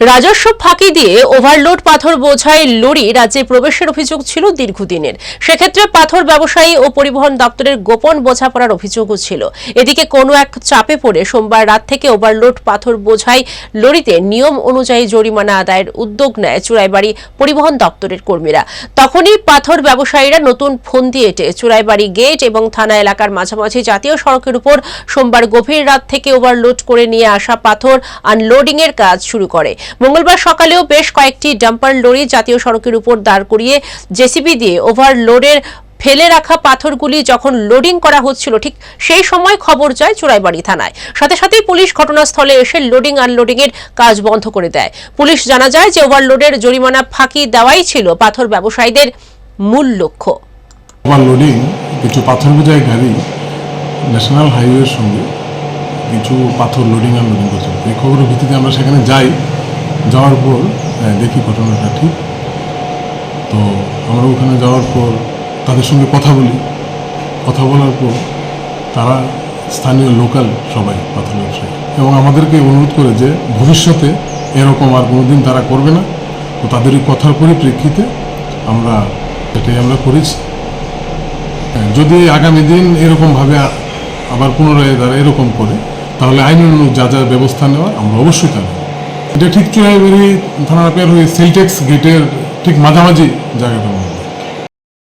রাজস্ব ফাঁকি দিয়ে ওভারলোড পাথর বোঝাই লরি রাজ্যে প্রবেশের অভিযোগ ছিল দীর্ঘদিনের। সেক্ষেত্রে পাথর ব্যবসায়ী ও পরিবহন দপ্তরের গোপন বোঝাপড়ার অভিযোগও ছিল। এদিকে কোনো এক চাপে পড়ে সোমবার রাত থেকে ওভারলোড পাথর বোঝাই লরিতে নিয়ম অনুযায়ী জরিমানা আদায়ের উদ্যোগ নেয় চুরাইবাড়ি পরিবহন দপ্তরের কর্মীরা। তখনই পাথর ব্যবসায়ীরা নতুন ফন্দি এঁটে চুরাইবাড়ি গেট এবং থানা এলাকার মাঝামাঝি জাতীয় সড়কের উপর সোমবার গভীর রাত থেকে ওভারলোড করে নিয়ে আসা পাথর আনলোডিং এর কাজ শুরু করে। মঙ্গলবার সকালেও বেশ কয়েকটি ডাম্পার লরি জাতীয় সড়কের উপর দাঁড় করিয়ে জেসিবি দিয়ে ওভারলোডের ফেলে রাখা পাথরগুলি যখন লোডিং করা হচ্ছিল ঠিক সেই সময় খবর যায় চুরাইবাড়ি থানায়। সাথে সাথেই পুলিশ ঘটনাস্থলে এসে লোডিং আনলোডিং এর কাজ বন্ধ করে দেয়। পুলিশ জানা যায় যে ওভারলোডের জরিমানা ফাঁকি দেওয়াই ছিল পাথর ব্যবসায়ীদের মূল লক্ষ্য। ওভারলোডিং কিছু পাথর বোঝাই গাড়ি ন্যাশনাল হাইওয়ের সঙ্গে কিছু পাথর লোডিং আনলোডিং করছে। এই খবরের ভিত্তিতে আমরা সেখানে যাওয়ার পর দেখি ঘটনাটা ঠিক। তো আমরা ওখানে যাওয়ার পর তাদের সঙ্গে কথা বলার পর তারা স্থানীয় লোকাল সবাই পাথর ব্যবসায়ী এবং আমাদেরকে অনুরোধ করে যে ভবিষ্যতে এরকম আর কোনোদিন তারা করবে না। তো তাদের এই কথার পরিপ্রেক্ষিতে এটাই আমরা করেছি। যদি আগামী দিন এরকমভাবে আবার পুনরায় তারা এরকম করে তাহলে আইনানুগ যা যা ব্যবস্থা নেওয়ার আমরা অবশ্যই তা নেব। এটা ঠিক চুরাইবাড়ি থানা পের হয়ে সেলটেক্স গেটের ঠিক মাঝামাঝি জায়গাটার মধ্যে।